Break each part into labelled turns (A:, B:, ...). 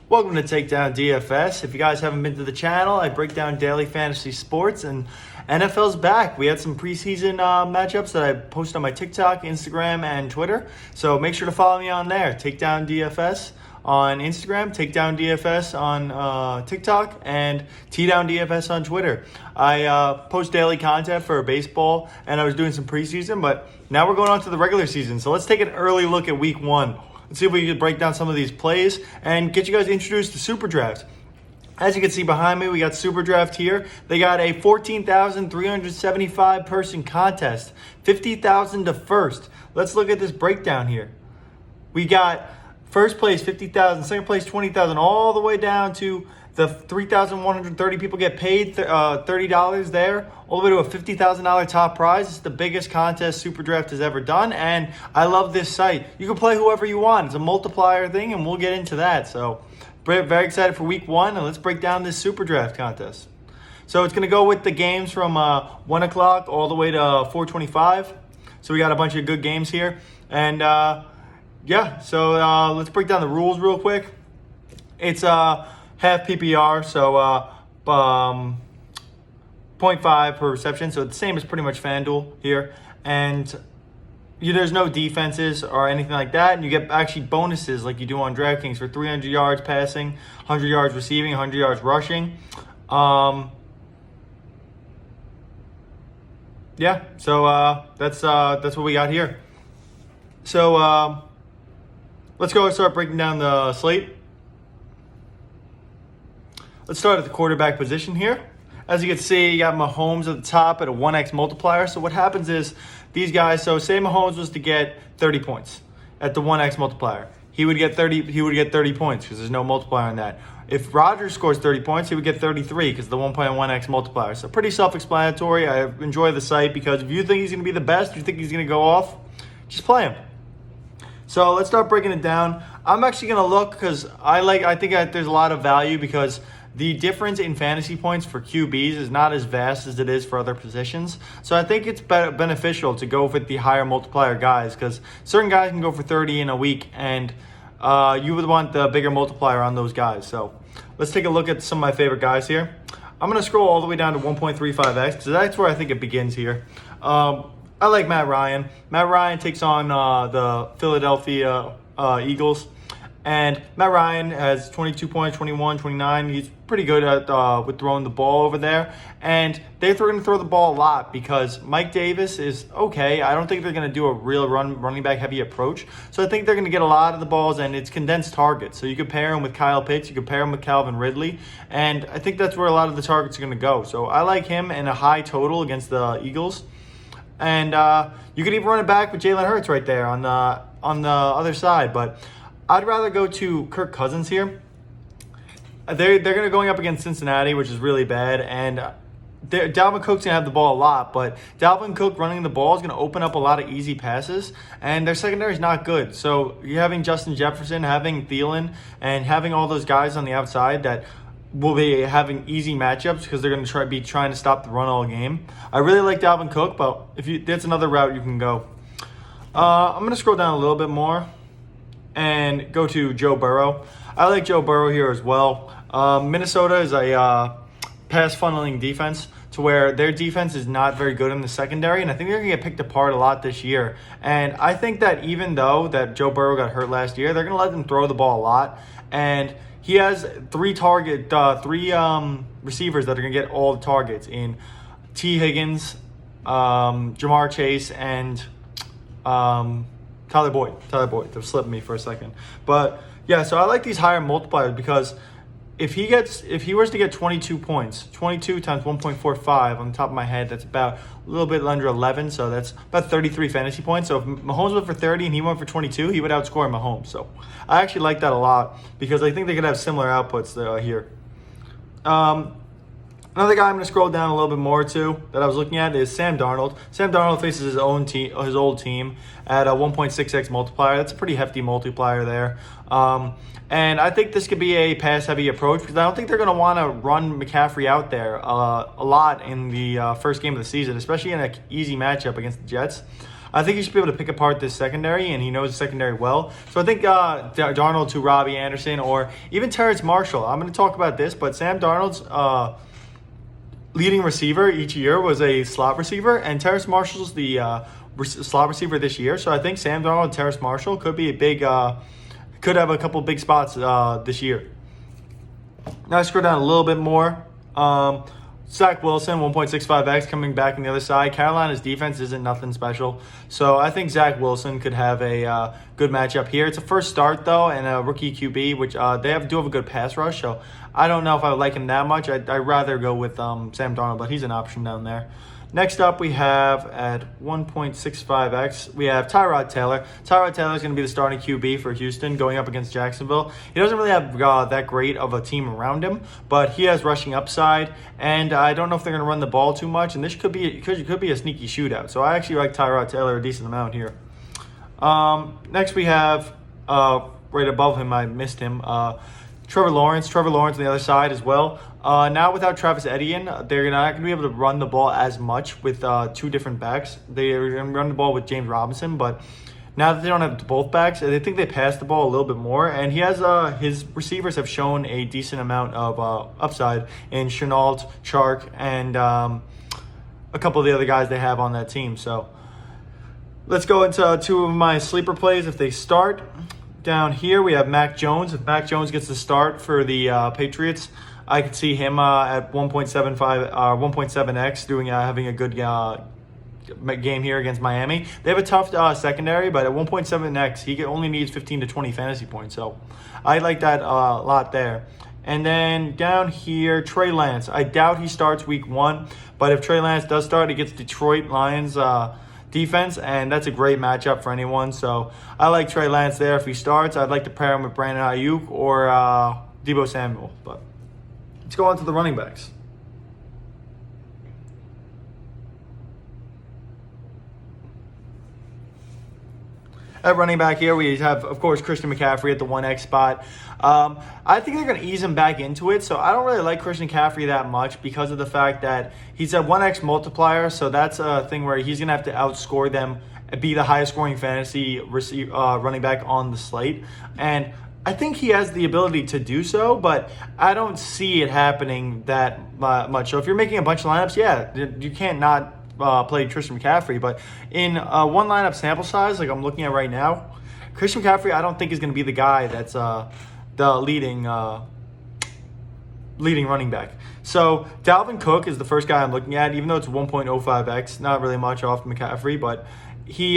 A: Welcome to Takedown DFS. If you guys haven't been to the channel, I break down daily fantasy sports, and NFL's back. We had some preseason matchups that I post on my TikTok, Instagram, and Twitter. So make sure to follow me on there. Takedown DFS on Instagram, Takedown DFS on TikTok, and Tdown DFS on Twitter. I post daily content for baseball, and I was doing some preseason, but now we're going on to the regular season. So let's take an early look at week 1. Let's see if we can break down some of these plays and get you guys introduced to Superdraft. As you can see behind me, we got Superdraft here. They got a 14,375 person contest, 50,000 to first. Let's look at this breakdown here. We got first place 50,000, second place 20,000, all the way down to the 3,130 people get paid $30 there, all the way to a $50,000 top prize. It's the biggest contest Superdraft has ever done, and I love this site. You can play whoever you want. It's a multiplier thing, and we'll get into that. So very excited for week 1, and let's break down this Superdraft contest. So it's going to go with the games from 1 o'clock all the way to 4:25. So we got a bunch of good games here. And so let's break down the rules real quick. It's half PPR, so 0.5 per reception, so it's the same as pretty much FanDuel here. And there's no defenses or anything like that, and you get actually bonuses like you do on Draftkings for 300 yards passing, 100 yards receiving, 100 yards rushing. So that's what we got here. So let's go and start breaking down the slate. Let's start at the quarterback position here. As you can see, you got Mahomes at the top at a 1x multiplier. So what happens is these guys, so say Mahomes was to get 30 points at the 1x multiplier. He would get 30 points because there's no multiplier on that. If Rodgers scores 30 points, he would get 33 because the 1.1x multiplier. So pretty self-explanatory. I enjoy the site because if you think he's going to be the best, you think he's going to go off, just play him. So let's start breaking it down. I'm actually going to look because I think there's a lot of value because the difference in fantasy points for QBs is not as vast as it is for other positions. So I think it's beneficial to go with the higher multiplier guys because certain guys can go for 30 in a week, and you would want the bigger multiplier on those guys. So let's take a look at some of my favorite guys here. I'm going to scroll all the way down to 1.35x because that's where I think it begins here. I like Matt Ryan. Matt Ryan takes on the Philadelphia Eagles. And Matt Ryan has 22 points, 21, 29. He's pretty good at with throwing the ball over there. And they're going to throw the ball a lot because Mike Davis is okay. I don't think they're going to do a real running back heavy approach. So I think they're going to get a lot of the balls, and it's condensed targets. So you could pair him with Kyle Pitts. You could pair him with Calvin Ridley. And I think that's where a lot of the targets are going to go. So I like him in a high total against the Eagles. And you could even run it back with Jalen Hurts right there on the other side. But I'd rather go to Kirk Cousins here. They're going to going up against Cincinnati, which is really bad, and Dalvin Cook's going to have the ball a lot, but Dalvin Cook running the ball is going to open up a lot of easy passes, and their secondary is not good. So you're having Justin Jefferson, having Thielen, and having all those guys on the outside that will be having easy matchups because they're going to be trying to stop the run all game. I really like Dalvin Cook, but that's another route you can go. I'm going to scroll down a little bit more and go to Joe Burrow. I like Joe Burrow here as well. Minnesota is a pass funneling defense to where their defense is not very good in the secondary, and I think they're going to get picked apart a lot this year. And I think that even though that Joe Burrow got hurt last year, they're going to let them throw the ball a lot. And he has three receivers that are going to get all the targets in T. Higgins, Jamar Chase, and Tyler Boyd. They're slipping me for a second. But yeah, so I like these higher multipliers because if he was to get 22 points, 22 times 1.45 on the top of my head, that's about a little bit under 11. So that's about 33 fantasy points. So if Mahomes went for 30 and he went for 22, he would outscore Mahomes. So I actually like that a lot because I think they could have similar outputs here. Another guy I'm going to scroll down a little bit more to that I was looking at is Sam Darnold. Sam Darnold faces his old team at a 1.6x multiplier. That's a pretty hefty multiplier there. And I think this could be a pass-heavy approach because I don't think they're going to want to run McCaffrey out there a lot in the first game of the season, especially in an easy matchup against the Jets. I think he should be able to pick apart this secondary, and he knows the secondary well. So I think Darnold to Robbie Anderson or even Terrace Marshall. I'm going to talk about this, but Sam Darnold's leading receiver each year was a slot receiver, and Terrace Marshall's the slot receiver this year. So I think Sam Darnold and Terrace Marshall could be a big, could have a couple big spots this year. Now I scroll down a little bit more. Zack Wilson, 1.65x coming back on the other side. Carolina's defense isn't nothing special. So I think Zack Wilson could have a good matchup here. It's a first start, though, and a rookie QB, which they do have a good pass rush. So I don't know if I would like him that much. I'd rather go with Sam Darnold, but he's an option down there. Next up, we have at 1.65x, we have Tyrod Taylor. Tyrod Taylor is going to be the starting QB for Houston going up against Jacksonville. He doesn't really have that great of a team around him, but he has rushing upside, and I don't know if they're going to run the ball too much, and this could be a sneaky shootout. So I actually like Tyrod Taylor a decent amount here. Next, we have, right above him, I missed him, Trevor Lawrence on the other side as well. Now without Travis Etienne, they're not going to be able to run the ball as much with two different backs. They're going to run the ball with James Robinson, but now that they don't have both backs, they think they pass the ball a little bit more. And he has his receivers have shown a decent amount of upside in Shenault, Chark, and a couple of the other guys they have on that team. So let's go into two of my sleeper plays if they start. Down here, we have Mac Jones. If Mac Jones gets the start for the Patriots, I could see him at 1.7x doing having a good game here against Miami. They have a tough secondary, but at 1.7x, he only needs 15 to 20 fantasy points. So I like that a lot there. And then down here, Trey Lance. I doubt he starts week 1, but if Trey Lance does start, he gets Detroit Lions defense, and that's a great matchup for anyone. So I like Trey Lance there if he starts. I'd like to pair him with Brandon Ayuk or Deebo Samuel. But let's go on to the running backs. At running back here, we have, of course, Christian McCaffrey at the 1x spot. I think they're going to ease him back into it, so I don't really like Christian McCaffrey that much because of the fact that he's a 1x multiplier, so that's a thing where he's going to have to outscore them, be the highest scoring fantasy running back on the slate. And I think he has the ability to do so, but I don't see it happening that much. So if you're making a bunch of lineups, yeah, you can't not play Christian McCaffrey, but in one lineup sample size, like I'm looking at right now, Christian McCaffrey, I don't think is going to be the guy that's the leading running back. So Dalvin Cook is the first guy I'm looking at, even though it's 1.05x, not really much off McCaffrey, but he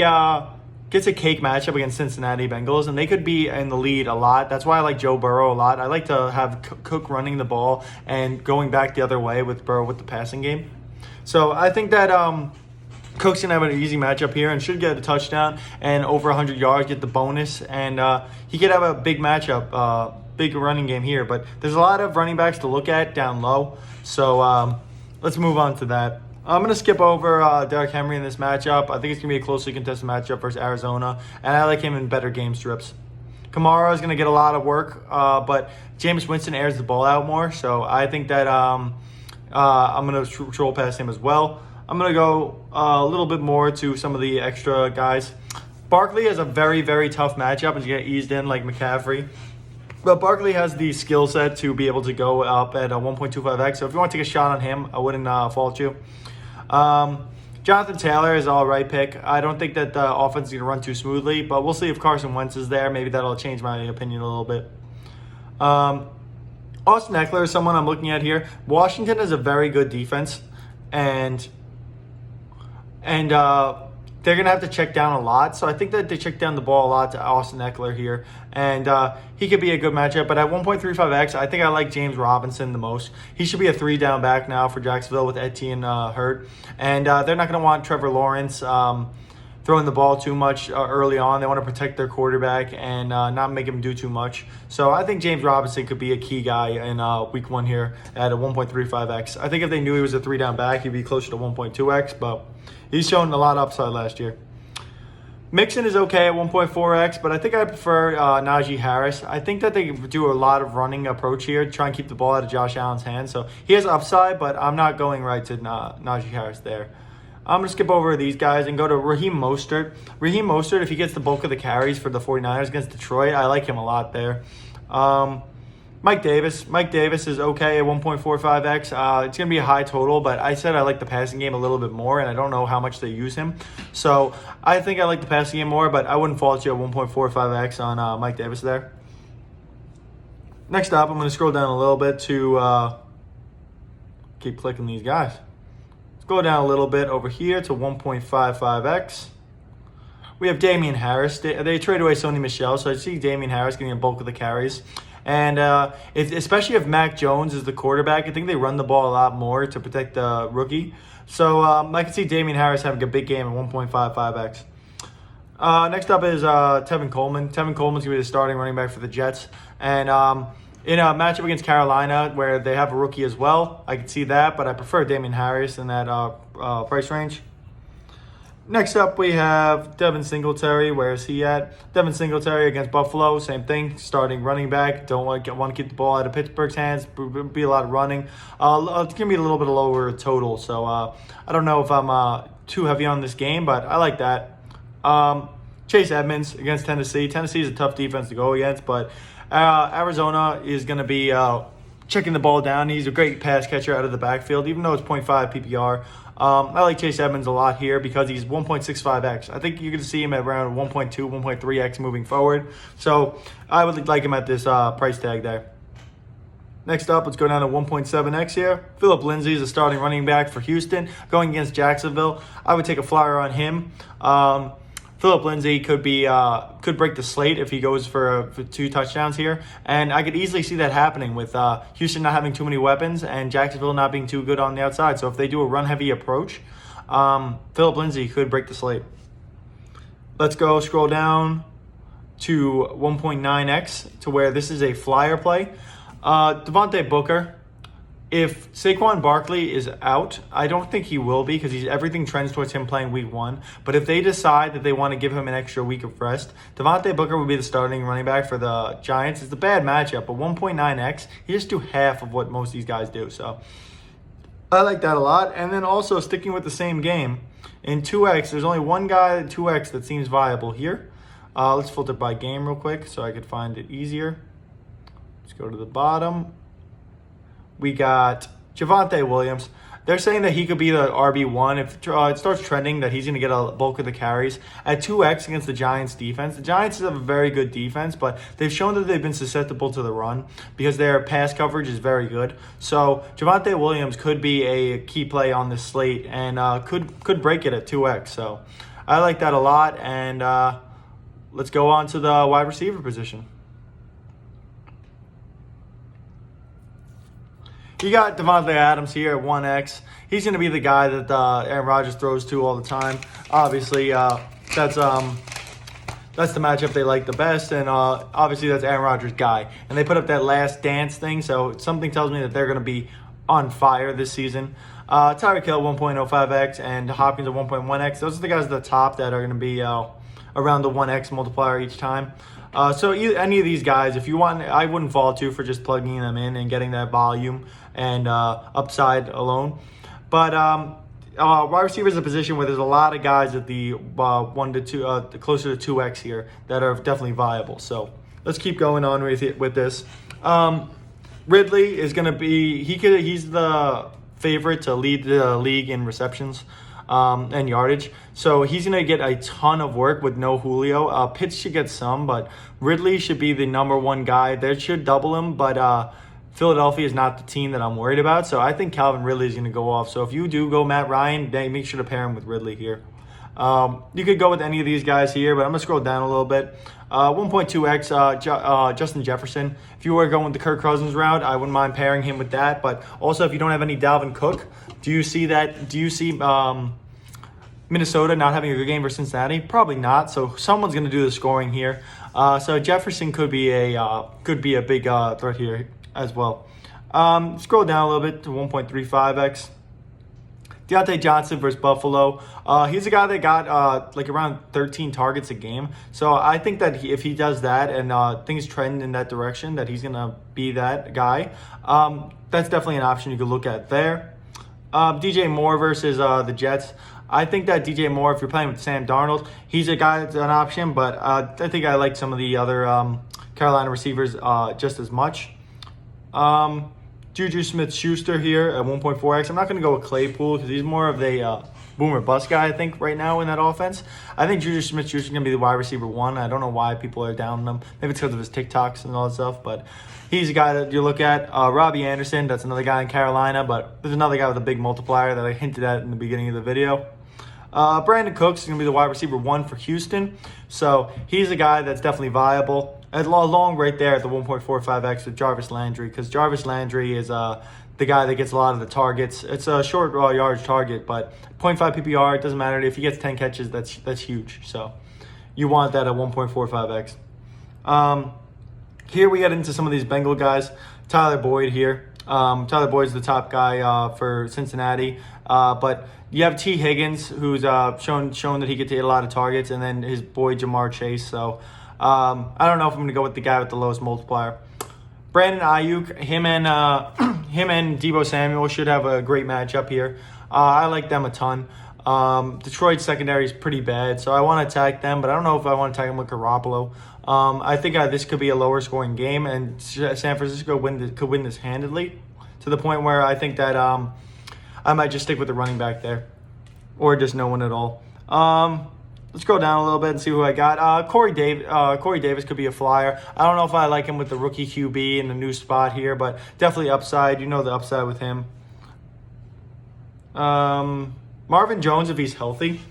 A: gets a cake matchup against Cincinnati Bengals, and they could be in the lead a lot. That's why I like Joe Burrow a lot. I like to have Cook running the ball and going back the other way with Burrow with the passing game. So I think that Cook's going to have an easy matchup here and should get a touchdown and over 100 yards, get the bonus. And he could have a big matchup, big running game here. But there's a lot of running backs to look at down low. So let's move on to that. I'm going to skip over Derrick Henry in this matchup. I think it's going to be a closely contested matchup versus Arizona. And I like him in better game strips. Kamara is going to get a lot of work, but Jameis Winston airs the ball out more. So I think that I'm going to troll past him as well. I'm going to go a little bit more to some of the extra guys. Barkley has a very, very tough matchup and to get eased in like McCaffrey. But Barkley has the skill set to be able to go up at a 1.25x. So if you want to take a shot on him, I wouldn't fault you. Jonathan Taylor is an all right pick. I don't think that the offense is going to run too smoothly, but we'll see if Carson Wentz is there. Maybe that'll change my opinion a little bit. Austin Eckler is someone I'm looking at here. Washington is a very good defense, and they're going to have to check down a lot. So I think that they check down the ball a lot to Austin Eckler here, and he could be a good matchup. But at 1.35x, I think I like James Robinson the most. He should be a 3-down back now for Jacksonville with Etienne hurt, and they're not going to want Trevor Lawrence throwing the ball too much early on. They want to protect their quarterback and not make him do too much. So I think James Robinson could be a key guy in week 1 here at a 1.35x. I think if they knew he was a 3-down back, he'd be closer to 1.2x, but he's shown a lot of upside last year. Mixon is okay at 1.4x, but I think I prefer Najee Harris. I think that they do a lot of running approach here to try and keep the ball out of Josh Allen's hands. So he has upside, but I'm not going right to Najee Harris there. I'm going to skip over these guys and go to Raheem Mostert. Raheem Mostert, if he gets the bulk of the carries for the 49ers against Detroit, I like him a lot there. Mike Davis. Mike Davis is okay at 1.45x. It's going to be a high total, but I said I like the passing game a little bit more, and I don't know how much they use him. So I think I like the passing game more, but I wouldn't fault you at 1.45x on Mike Davis there. Next up, I'm going to scroll down a little bit to keep clicking these guys. Let's go down a little bit over here to 1.55x. We have Damien Harris. They traded away Sony Michel, so I see Damien Harris getting a bulk of the carries. And especially if Mac Jones is the quarterback, I think they run the ball a lot more to protect the rookie. So I can see Damien Harris having a big game at 1.55x. Next up is Tevin Coleman. Tevin Coleman's going to be the starting running back for the Jets. And in a matchup against Carolina where they have a rookie as well, I can see that, but I prefer Damien Harris in that price range. Next up, we have Devon Singletary. Where is he at? Devon Singletary against Buffalo. Same thing. Starting running back. Don't want to keep the ball out of Pittsburgh's hands. Be a lot of running. It's going to be a little bit lower total. So I don't know if I'm too heavy on this game, but I like that. Chase Edmonds against Tennessee. Tennessee is a tough defense to go against, but Arizona is going to be checking the ball down. He's a great pass catcher out of the backfield, even though it's 0.5 PPR. I like Chase Edmonds a lot here because he's 1.65x. I think you're going to see him at around 1.2, 1.3x moving forward. So I would like him at this price tag there. Next up, let's go down to 1.7x here. Phillip Lindsey is a starting running back for Houston going against Jacksonville. I would take a flyer on him. Phillip Lindsey could break the slate if he goes for 2 touchdowns here. And I could easily see that happening with Houston not having too many weapons and Jacksonville not being too good on the outside. So if they do a run-heavy approach, Phillip Lindsey could break the slate. Let's go scroll down to 1.9x to where this is a flyer play. Devontae Booker. If Saquon Barkley is out, I don't think he will be because everything trends towards him playing week 1. But if they decide that they want to give him an extra week of rest, Devontae Booker would be the starting running back for the Giants. It's a bad matchup, but 1.9x, he just do half of what most of these guys do. So I like that a lot. And then also sticking with the same game, in 2x, there's only one guy at 2x that seems viable here. Let's filter by game real quick so I could find it easier. Let's go to the bottom. We got Javonte Williams. They're saying that he could be the RB1 if it starts trending that he's going to get a bulk of the carries at 2x against the Giants defense. The Giants have a very good defense, but they've shown that they've been susceptible to the run because their pass coverage is very good. So Javonte Williams could be a key play on this slate and could break it at 2x. So I like that a lot. And let's go on to the wide receiver position. You got Davonte Adams here at 1x. He's going to be the guy that Aaron Rodgers throws to all the time. Obviously, that's the matchup they like the best, and obviously that's Aaron Rodgers' guy. And they put up that last dance thing, so something tells me that they're going to be on fire this season. Tyreek Hill 1.05x and Hopkins at 1.1x. Those are the guys at the top that are going to be around the 1x multiplier each time. So any of these guys, if you want, I wouldn't fault you for just plugging them in and getting that volume and upside alone. But wide receiver is a position where there's a lot of guys at the 1 to 2, closer to 2x here that are definitely viable. So let's keep going on with this. Ridley is going to be he's the favorite to lead the league in receptions and yardage. So he's going to get a ton of work with no Julio. Pitts should get some, but Ridley should be the number 1 guy. They should double him, but Philadelphia is not the team that I'm worried about. So I think Calvin Ridley is going to go off. So if you do go Matt Ryan, then make sure to pair him with Ridley here. You could go with any of these guys here, but I'm going to scroll down a little bit. 1.2x Justin Jefferson. If you were going with the Kirk Cousins route, I wouldn't mind pairing him with that. But also, if you don't have any Dalvin Cook, do you see Minnesota not having a good game versus Cincinnati? Probably not. So someone's going to do the scoring here. So Jefferson could be a big threat here as well. Scroll down a little bit to 1.35x. Deonte Johnson versus Buffalo. He's a guy that got around 13 targets a game. So I think that if he does that and things trend in that direction, that he's going to be that guy. That's definitely an option you could look at there. DJ Moore versus the Jets. I think that DJ Moore, if you're playing with Sam Darnold, he's a guy that's an option, but I think I like some of the other Carolina receivers just as much. Juju Smith-Schuster here at 1.4x. I'm not going to go with Claypool because he's more of a boomer bust guy, I think, right now in that offense. I think Juju Smith-Schuster is going to be the wide receiver 1. I don't know why people are down on him. Maybe it's because of his TikToks and all that stuff, but he's a guy that you look at. Robbie Anderson, that's another guy in Carolina, but there's another guy with a big multiplier that I hinted at in the beginning of the video. Brandon Cooks is going to be the wide receiver 1 for Houston, so he's a guy that's definitely viable. Along right there at the 1.45x with Jarvis Landry, because Jarvis Landry is the guy that gets a lot of the targets. It's a short yardage target, but 0.5 PPR, it doesn't matter. If he gets 10 catches, that's huge. So you want that at 1.45x. Here we get into some of these Bengal guys. Tyler Boyd here. Tyler Boyd's the top guy for Cincinnati. But you have T. Higgins, who's shown that he could take a lot of targets, and then his boy Jamar Chase. So I don't know if I'm going to go with the guy with the lowest multiplier. Brandon Ayuk, him and Deebo Samuel should have a great matchup here. I like them a ton. Detroit's secondary is pretty bad, so I want to attack them, but I don't know if I want to attack them with Garoppolo. I think this could be a lower scoring game, and San Francisco could win this handedly, to the point where I think that I might just stick with the running back there, or just no one at all. Let's go down a little bit and see who I got. Corey Davis could be a flyer. I don't know if I like him with the rookie QB in the new spot here, but definitely upside. You know the upside with him. Marvin Jones, if he's healthy,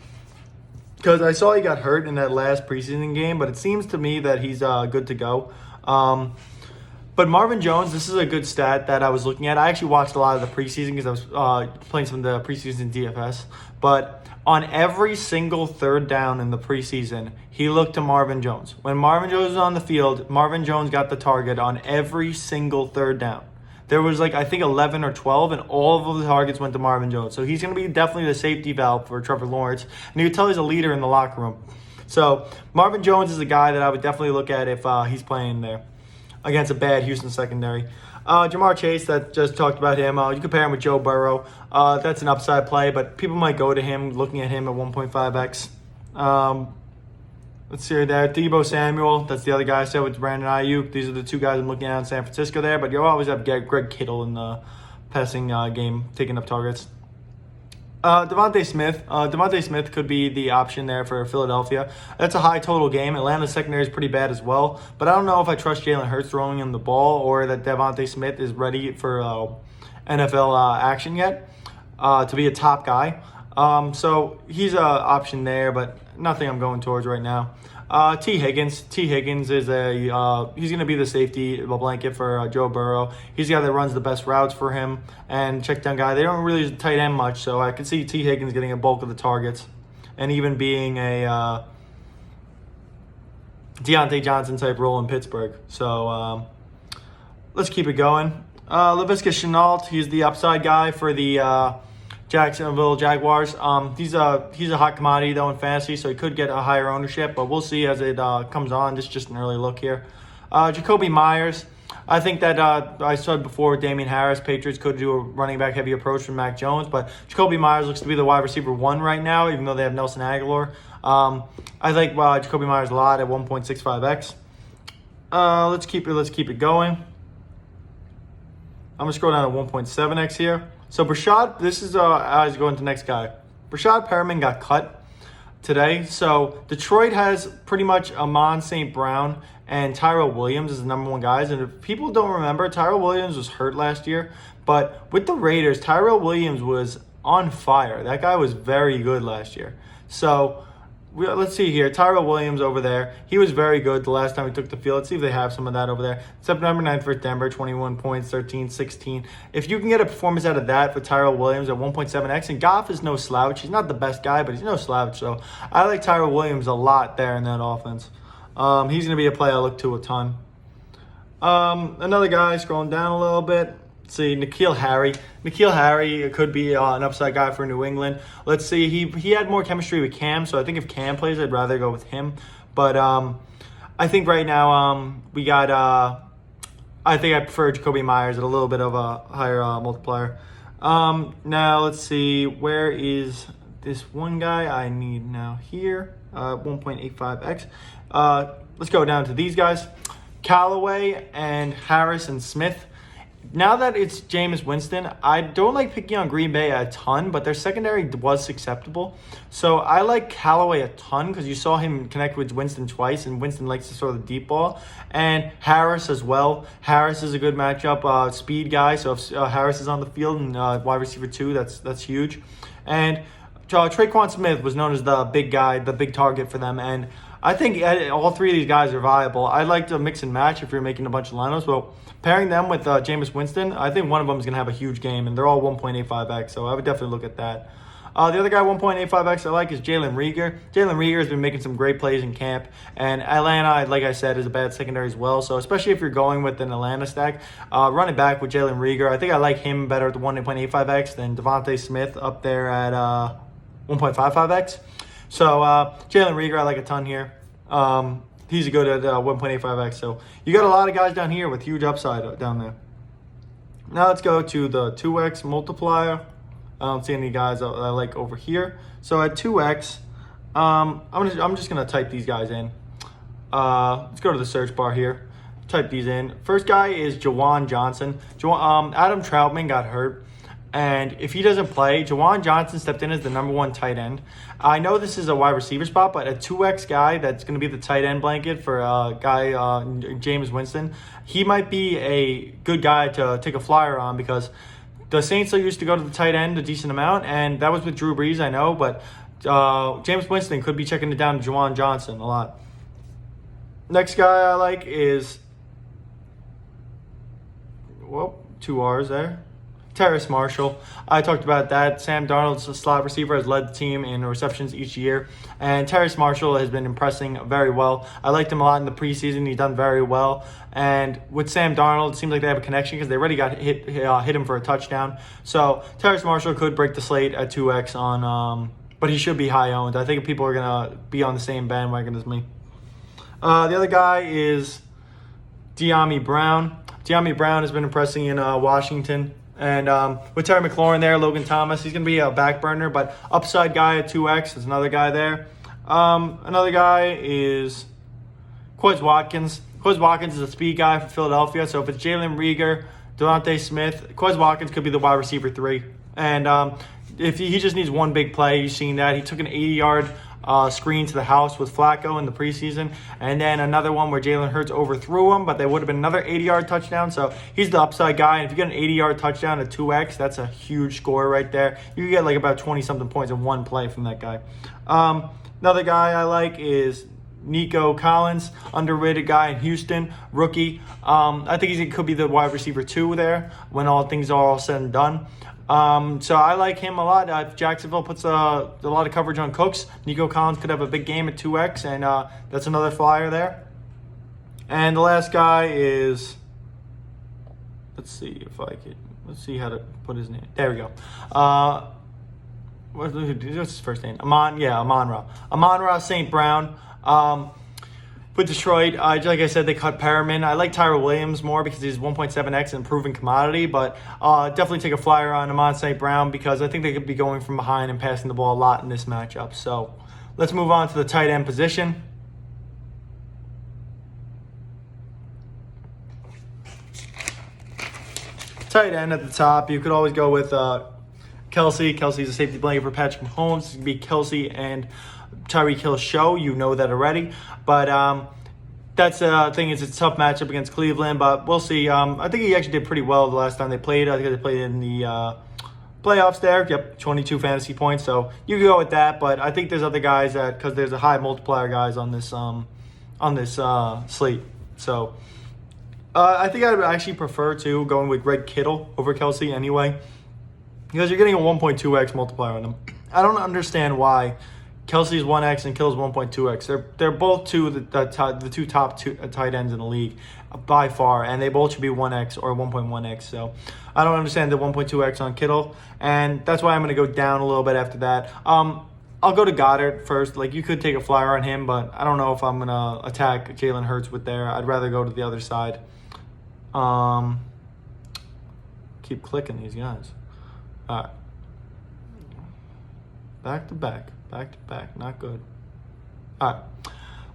A: because I saw he got hurt in that last preseason game, but it seems to me that he's good to go. But Marvin Jones, this is a good stat that I was looking at. I actually watched a lot of the preseason because I was playing some of the preseason DFS. But on every single third down in the preseason, he looked to Marvin Jones. When Marvin Jones was on the field, Marvin Jones got the target on every single third down. There was I think 11 or 12, and all of the targets went to Marvin Jones. So he's going to be definitely the safety valve for Trevor Lawrence. And you can tell he's a leader in the locker room. So Marvin Jones is a guy that I would definitely look at if he's playing there against a bad Houston secondary. Jamar Chase, that just talked about him. You compare him with Joe Burrow. That's an upside play, but people might go to him looking at him at 1.5x. Let's see there. Deebo Samuel, that's the other guy I said with Brandon Ayuk. These are the two guys I'm looking at in San Francisco there, but you always have Greg Kittle in the passing game, taking up targets. Devonte Smith could be the option there for Philadelphia. That's a high total game. Atlanta's secondary is pretty bad as well, but I don't know if I trust Jalen Hurts throwing him the ball or that Devonte Smith is ready for NFL action yet to be a top guy. So he's an option there, but nothing I'm going towards right now. T. Higgins is he's going to be the safety blanket for Joe Burrow. He's the guy that runs the best routes for him and check down guy. They don't really use tight end much, so I could see T. Higgins getting a bulk of the targets and even being a Deonte Johnson type role in Pittsburgh. So let's keep it going. Laviska Shenault, he's the upside guy for the Jacksonville Jaguars. He's a hot commodity though in fantasy, so he could get a higher ownership, but we'll see as it comes on. This is just an early look here. Jacoby Myers, I think that I said before with Damien Harris, Patriots could do a running back heavy approach from Mac Jones, but Jacoby Myers looks to be the wide receiver 1 right now, even though they have Nelson Aguilar. I like Jacoby Myers a lot at 1.65x. Let's keep it going. I'm gonna scroll down to 1.7x here. So Brashad, this is I was going to the next guy. Brashad Perriman got cut today. So Detroit has pretty much Amon St. Brown and Tyrod Williams as the number 1 guys. And if people don't remember, Tyrod Williams was hurt last year. But with the Raiders, Tyrod Williams was on fire. That guy was very good last year. So let's see here. Tyrod Williams over there. He was very good the last time he took the field. Let's see if they have some of that over there. September 9th for Denver, 21 points, 13, 16. If you can get a performance out of that for Tyrod Williams at 1.7x, and Goff is no slouch. He's not the best guy, but he's no slouch. So I like Tyrod Williams a lot there in that offense. He's going to be a play I look to a ton. Another guy, scrolling down a little bit. Let's see, N'Keal Harry. N'Keal Harry could be an upside guy for New England. Let's see, he had more chemistry with Cam, so I think if Cam plays, I'd rather go with him. But I think right now we got, I think I prefer Jacoby Myers at a little bit of a higher multiplier. Now let's see, where is this one guy I need now here? 1.85x. Let's go down to these guys. Callaway and Harris and Smith. Now that it's Jameis Winston, I don't like picking on Green Bay a ton, but their secondary was acceptable. So I like Callaway a ton because you saw him connect with Winston twice, and Winston likes to throw the deep ball. And Harris as well. Harris is a good matchup, speed guy. So if Harris is on the field and wide receiver 2, that's huge. And Traquan Smith was known as the big guy, the big target for them. And I think all three of these guys are viable. I'd like to mix and match if you're making a bunch of lineups. Well, pairing them with Jameis Winston, I think one of them is going to have a huge game, and they're all 1.85x, so I would definitely look at that. The other guy 1.85x I like is Jalen Rieger. Jalen Rieger has been making some great plays in camp, and Atlanta, like I said, is a bad secondary as well. So especially if you're going with an Atlanta stack, running back with Jalen Rieger, I think I like him better at the 1.85x than Devonte Smith up there at 1.55x. So Jalen Rieger I like a ton here. He's a good at 1.85x. So you got a lot of guys down here with huge upside down there. Now let's go to the 2x multiplier. I don't see any guys that I like over here. So at 2x, I'm just gonna type these guys in. Let's go to the search bar here. Type these in. First guy is Juwan Johnson. Adam Troutman got hurt. And if he doesn't play, Juwan Johnson stepped in as the #1 tight end. I know this is a wide receiver spot, but a 2x guy that's going to be the tight end blanket for Jameis Winston, he might be a good guy to take a flyer on because the Saints used to go to the tight end a decent amount, and that was with Drew Brees, I know, but Jameis Winston could be checking it down to Juwan Johnson a lot. Next guy I like is, well, 2 R's there. Terrace Marshall. I talked about that. Sam Darnold's a slot receiver, has led the team in receptions each year. And Terrace Marshall has been impressing very well. I liked him a lot in the preseason. He's done very well. And with Sam Darnold, it seems like they have a connection because they already got hit him for a touchdown. So Terrace Marshall could break the slate at 2x on, but he should be high owned. I think people are going to be on the same bandwagon as me. The other guy is De'Ami Brown. De'Ami Brown has been impressing in Washington. And with Terry McLaurin there, Logan Thomas, he's going to be a back burner, but upside guy at 2x is another guy there. Another guy is Quez Watkins. Quez Watkins is a speed guy for Philadelphia, so if it's Jalen Rieger, Devonte Smith, Quez Watkins could be the wide receiver 3. And if he just needs one big play, you've seen that. He took an 80-yard screen to the house with Flacco in the preseason, and then another one where Jalen Hurts overthrew him, but they would have been another 80-yard touchdown. So he's the upside guy, and if you get an 80-yard touchdown at 2x, that's a huge score right there. You get like about 20-something points in one play from that guy. Another guy I like is Nico Collins, underrated guy in Houston, rookie. I think he could be the wide receiver 2 there when all things are all said and done. So I like him a lot. If Jacksonville puts a lot of coverage on Cooks, Nico Collins could have a big game at 2x, and that's another flyer there. And the last guy is, let's see how to put his name. There we go. What's his first name? Amon-Ra St. Brown. With Detroit, like I said, they cut Perriman. I like Tyrod Williams more because he's 1.7x and proven commodity, but definitely take a flyer on Amon St. Brown because I think they could be going from behind and passing the ball a lot in this matchup. So let's move on to the tight end position. Tight end at the top, you could always go with Kelsey. Kelsey's a safety blanket for Patrick Mahomes. It could be Kelsey and Tyreek Hill's show. You know that already. But that's the thing is it's a tough matchup against Cleveland, but we'll see. I think he actually did pretty well the last time they played. I think they played in the playoffs there. Yep, 22 fantasy points. So you can go with that, but I think there's other guys that, because there's a high multiplier guys on this slate. So I think I would actually prefer to going with Greg Kittle over Kelsey anyway, because you're getting a 1.2x multiplier on them. I don't understand why Kelsey's 1x and Kittle's 1.2x. They're both the two top tight ends in the league by far, and they both should be 1x or 1.1x. So I don't understand the 1.2x on Kittle, and that's why I'm going to go down a little bit after that. I'll go to Goddard first. Like, you could take a flyer on him, but I don't know if I'm going to attack Jalen Hurts with there. I'd rather go to the other side. Keep clicking these guys. All right. Back to back. Not good. All right.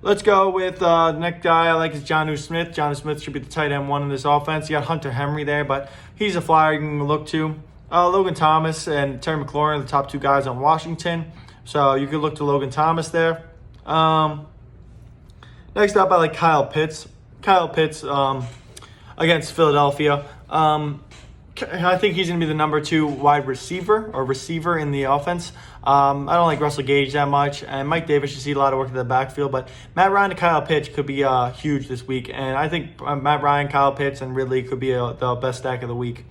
A: Let's go with the next guy I like is Jonnu Smith. Jonnu Smith should be the tight end 1 in this offense. You got Hunter Henry there, but he's a flyer you can look to. Logan Thomas and Terry McLaurin are the top 2 guys on Washington. So you could look to Logan Thomas there. Next up, I like Kyle Pitts. Against Philadelphia. I think he's going to be the number 2 wide receiver in the offense. I don't like Russell Gage that much, and Mike Davis should see a lot of work in the backfield, but Matt Ryan and Kyle Pitts could be huge this week, and I think Matt Ryan, Kyle Pitts, and Ridley could be the best stack of the week.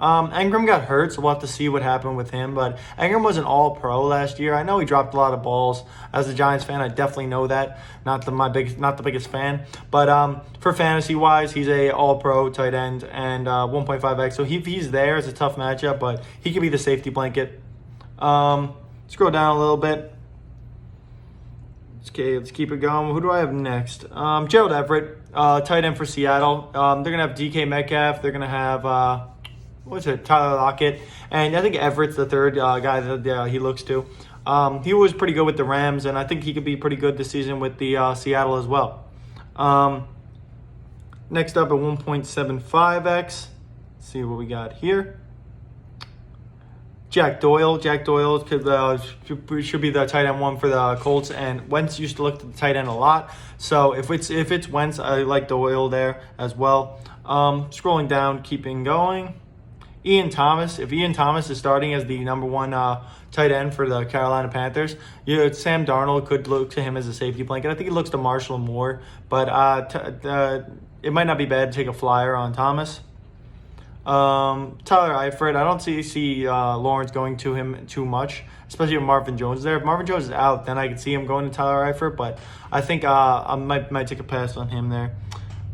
A: Ingram got hurt, so we'll have to see what happened with him, but Ingram was an all-pro last year. I know he dropped a lot of balls. As a Giants fan, I definitely know that. Not the biggest fan, but for fantasy-wise, he's a all-pro tight end and 1.5x, so if he's there, it's a tough matchup, but he could be the safety blanket. Scroll down a little bit. Okay, let's keep it going. Who do I have next? Gerald Everett, tight end for Seattle. They're going to have DK Metcalf. They're going to have... Tyler Lockett. And I think Everett's the third guy that he looks to. He was pretty good with the Rams, and I think he could be pretty good this season with the Seattle as well. Next up at 1.75x. Let's see what we got here. Jack Doyle. Jack Doyle should be the tight end 1 for the Colts, and Wentz used to look to the tight end a lot. So if it's Wentz, I like Doyle there as well. Scrolling down, keeping going. Ian Thomas. If Ian Thomas is starting as the number 1 tight end for the Carolina Panthers, Sam Darnold could look to him as a safety blanket. I think he looks to Marshall more, but it might not be bad to take a flyer on Thomas. Tyler Eifert. I don't see Lawrence going to him too much, especially if Marvin Jones is there. If Marvin Jones is out, then I could see him going to Tyler Eifert, but I think I might take a pass on him there.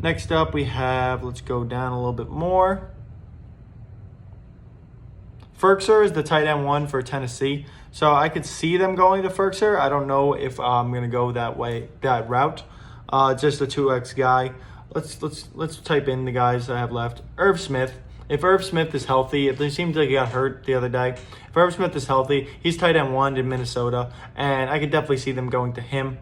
A: Next up, we have, let's go down a little bit more. Ferkser is the tight end 1 for Tennessee, so I could see them going to Ferkser. I don't know if I'm gonna go that route. Just a 2x guy. Let's type in the guys I have left. Irv Smith. If Irv Smith is healthy, it seems like he got hurt the other day. If Irv Smith is healthy, he's tight end 1 in Minnesota, and I could definitely see them going to him.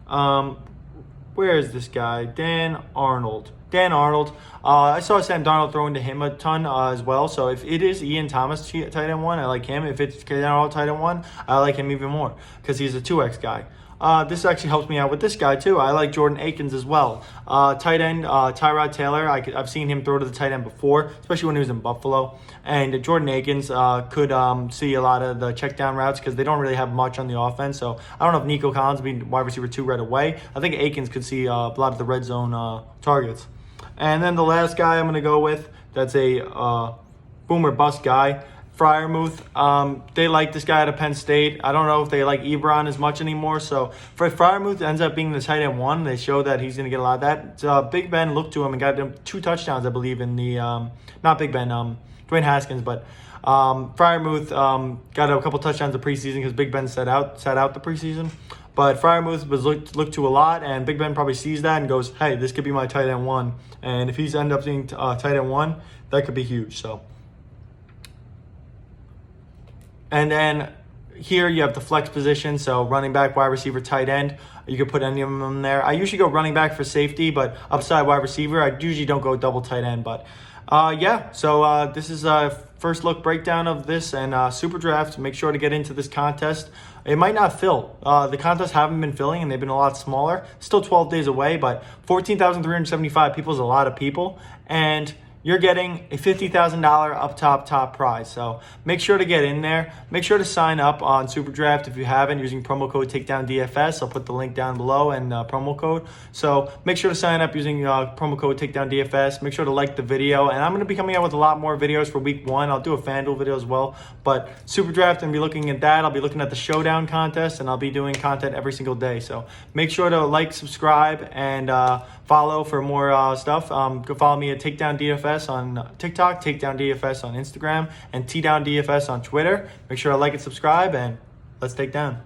A: Where is this guy? Dan Arnold. I saw Sam Darnold throwing to him a ton as well. So if it is Ian Thomas tight end 1, I like him. If it's Dan Arnold tight end 1, I like him even more because he's a 2x guy. This actually helps me out with this guy too. I like Jordan Akins as well. Tight end, Tyrod Taylor. I've seen him throw to the tight end before, especially when he was in Buffalo. And Jordan Akins could see a lot of the check down routes because they don't really have much on the offense. So I don't know if Nico Collins will be wide receiver 2 right away. I think Akins could see a lot of the red zone targets. And then the last guy I'm going to go with, that's a boomer bust guy, Freiermuth. They like this guy out of Penn State. I don't know if they like Ebron as much anymore. So if Freiermuth ends up being the tight end 1, they show that he's going to get a lot of that. Big Ben looked to him and got him 2 touchdowns, I believe, in the not Big Ben, Dwayne Haskins, but Freiermuth got a couple touchdowns the preseason because Big Ben sat out the preseason. But Freiermuth was looked to a lot, and Big Ben probably sees that and goes, hey, this could be my tight end 1. And if he's end up being tight end 1, that could be huge. So, and then here you have the flex position, so running back, wide receiver, tight end. You could put any of them in there. I usually go running back for safety, but upside wide receiver, I usually don't go double tight end. But so this is a first look breakdown of this and Superdraft. Make sure to get into this contest. It might not fill. The contests haven't been filling, and they've been a lot smaller. Still 12 days away, but 14,375 people is a lot of people. And you're getting a $50,000 up top prize. So make sure to get in there. Make sure to sign up on Superdraft if you haven't, using promo code TakedownDFS. I'll put the link down below and promo code. So make sure to sign up using promo code TakedownDFS. Make sure to like the video. And I'm going to be coming out with a lot more videos for week 1. I'll do a FanDuel video as well. But Superdraft, and be looking at that. I'll be looking at the Showdown contest, and I'll be doing content every single day. So make sure to like, subscribe, and follow for more stuff. Go follow me at TakedownDFS on TikTok, TakedownDFS on Instagram, and TDownDFS on Twitter. Make sure to like and subscribe, and let's take down.